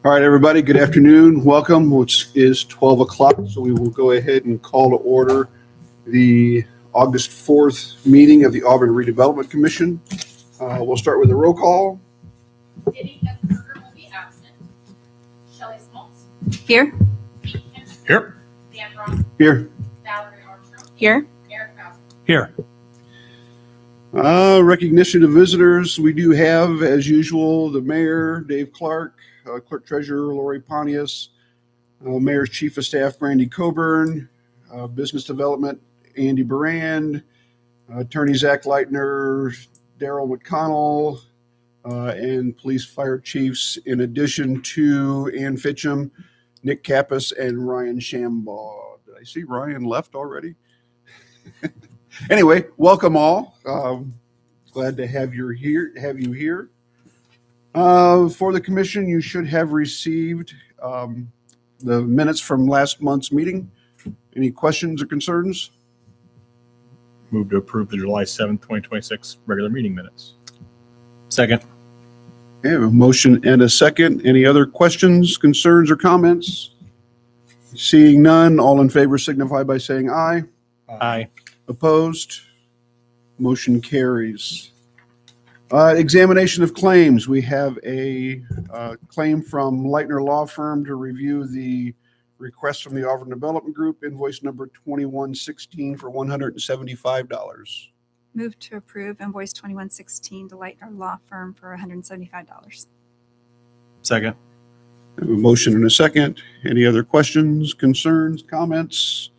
All right, everybody, good afternoon. Welcome. Which is 12 o'clock, so we will go ahead and call to order the August 4th meeting of the Auburn Redevelopment Commission. We'll start with a roll call. Diddy Berger will be absent. Shelley Smoltz. Here. Pete Henson. Here. Dan Brown. Here. Valerie Armstrong. Here. Eric Bowser. Here. Recognition of visitors. We do have, as usual, the mayor, Dave Clark, clerk treasurer, Lori Pontius, mayor's chief of staff, Brandy Coburn, business development, Andy Barand, attorney Zach Leitner, Daryl McConnell, and police fire chiefs, in addition to Ann Fitcham, Nick Kappas, and Ryan Shambaugh. Did I see Ryan left already? Anyway, welcome all. Glad to have you here. For the commission, you should have received the minutes from last month's meeting. Any questions or concerns? Move to approve the July 7th, 2026 regular meeting minutes. Second. Okay, I have a motion and a second. Any other questions, concerns, or comments? Seeing none, all in favor signify by saying aye. Aye. Opposed? Motion carries. Examination of claims. We have a claim from Leitner Law Firm to review the request from the Auburn Development Group, invoice number 2116 for $175. Move to approve invoice 2116 to Leitner Law Firm for $175. Second. I have a motion and a second. Any other questions, concerns, comments?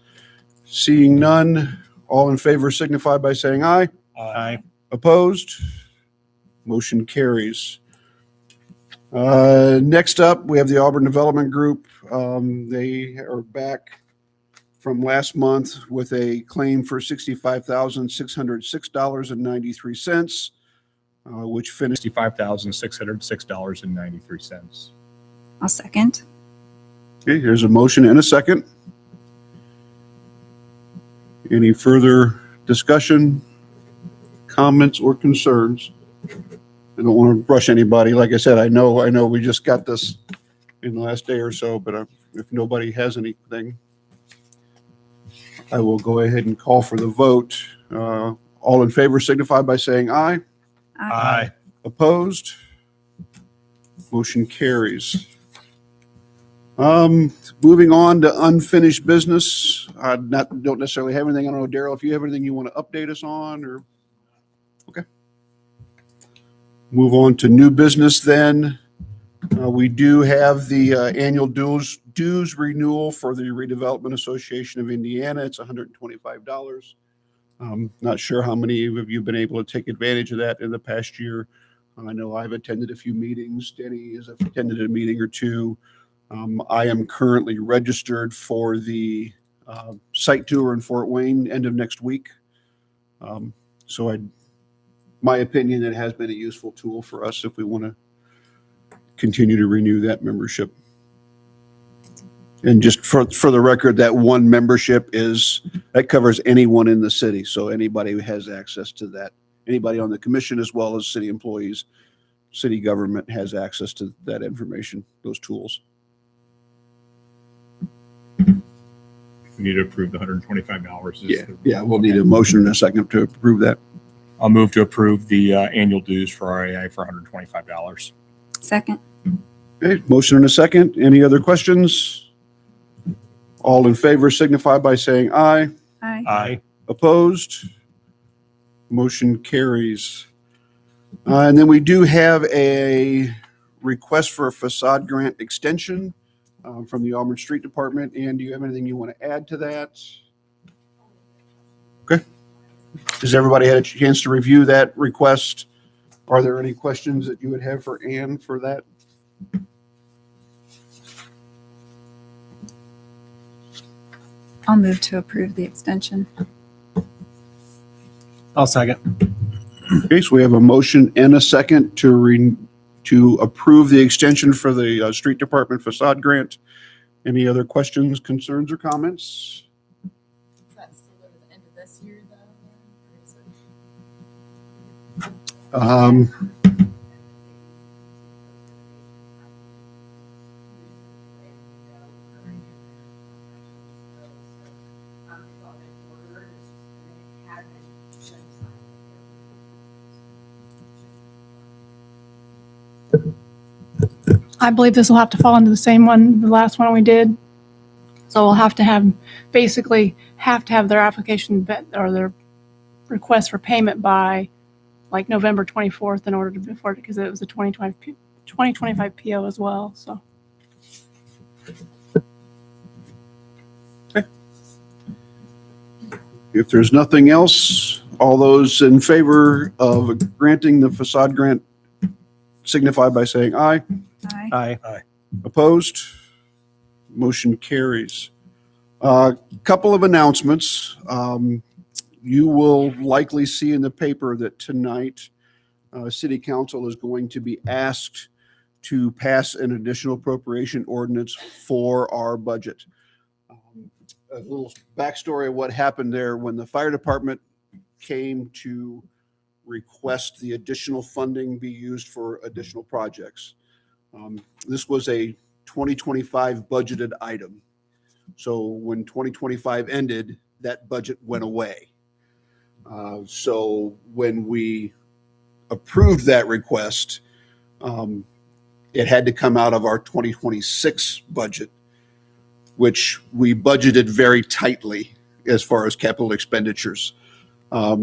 Seeing none, all in favor signify by saying aye. Aye. Opposed? Motion carries. Next up, we have the Auburn Development Group. They are back from last month with a claim for $65,606.93, which finished. $65,606.93. I'll second. Okay, here's a motion and a second. Any further discussion, comments, or concerns? I don't want to rush anybody. Like I said, I know we just got this in the last day or so, but if nobody has anything, I will go ahead and call for the vote. All in favor signify by saying aye. Aye. Opposed? Motion carries. Moving on to unfinished business. Don't necessarily have anything. I don't know, Daryl, if you have anything you want to update us on, or okay. Move on to new business then. We do have the annual dues renewal for the Redevelopment Association of Indiana. It's $125. Not sure how many of you have been able to take advantage of that in the past year. I know I've attended a few meetings. Denny has attended a meeting or two. I am currently registered for the site tour in Fort Wayne end of next week. My opinion, it has been a useful tool for us if we want to continue to renew that membership. And just for the record, that one membership that covers anyone in the city. So anybody who has access to that, anybody on the commission as well as city employees, city government has access to that information, those tools. We need to approve the $125. Yeah, we'll need a motion in a second to approve that. I'll move to approve the annual dues for RAI for $125. Second. Okay, motion in a second. Any other questions? All in favor signify by saying aye. Aye. Aye. Opposed? Motion carries. And then we do have a request for a facade grant extension from the Auburn Street Department. And do you have anything you want to add to that? Okay. Has everybody had a chance to review that request? Are there any questions that you would have for Ann for that? I'll move to approve the extension. I'll second. Okay, so we have a motion and a second to approve the extension for the street department facade grant. Any other questions, concerns, or comments? Is that still at the end of this year, though? Or is it? admin should sign. I believe this will have to fall into the same one, the last one we did. So we'll have to have their application or their request for payment by like November 24th in order to before, because it was a 2025 PO as well. So If there's nothing else, all those in favor of granting the facade grant signify by saying aye. Aye. Aye. Opposed? Motion carries. Couple of announcements. You will likely see in the paper that tonight, City Council is going to be asked to pass an additional appropriation ordinance for our budget. A little backstory of what happened there when the fire department came to request the additional funding be used for additional projects. This was a 2025 budgeted item. So when 2025 ended, that budget went away. So when we approved that request, it had to come out of our 2026 budget, which we budgeted very tightly as far as capital expenditures.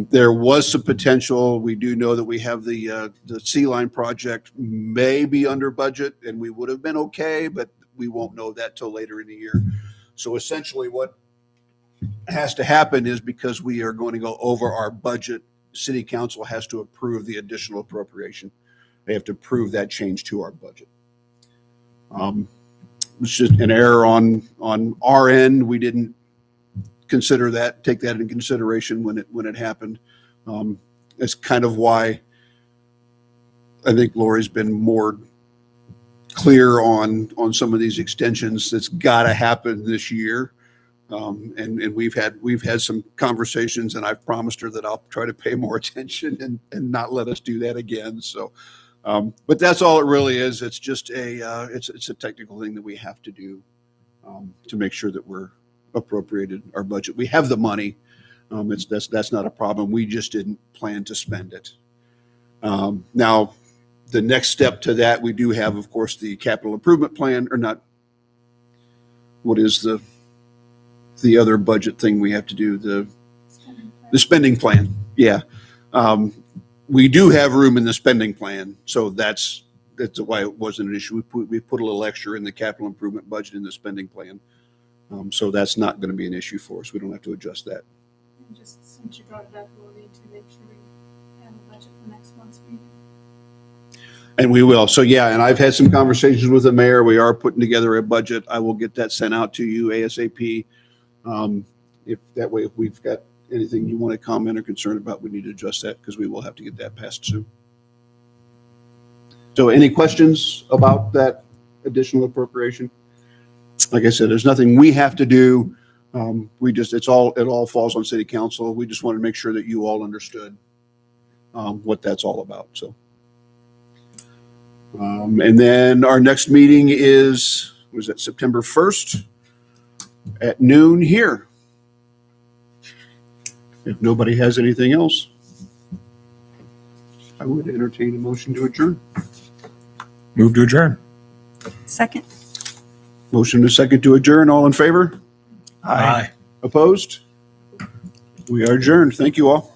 There was some potential. We do know that we have the Sea Line project may be under budget, and we would have been okay, but we won't know that till later in the year. So essentially what has to happen is, because we are going to go over our budget, City Council has to approve the additional appropriation. They have to approve that change to our budget. It's just an error on our end. We didn't consider that, take that into consideration when it happened. That's kind of why I think Lori's been more clear on some of these extensions. That's got to happen this year. And we've had some conversations, and I've promised her that I'll try to pay more attention and not let us do that again. So, but that's all it really is. It's just it's a technical thing that we have to do to make sure that we're appropriated our budget. We have the money. That's not a problem. We just didn't plan to spend it. Now, the next step to that, we do have, of course, the capital improvement plan, or not. What is the other budget thing we have to do? The spending plan. Yeah. We do have room in the spending plan, so that's why it wasn't an issue. We put a little extra in the capital improvement budget in the spending plan, so that's not going to be an issue for us. We don't have to adjust that. and just since you brought it up, we'll need to make sure we have a budget for next month's meeting. And we will. So yeah, and I've had some conversations with the mayor. We are putting together a budget. I will get that sent out to you ASAP. If that way, if we've got anything you want to comment or concern about, we need to adjust that because we will have to get that passed soon. So any questions about that additional appropriation? Like I said, there's nothing we have to do. It all falls on city council. We just wanted to make sure that you all understood what that's all about. So, and then our next meeting was that September 1st at noon here. If nobody has anything else, I would entertain a motion to adjourn. Move to adjourn. Second. Motion to second to adjourn. All in favor? Aye. Opposed? We are adjourned. Thank you all.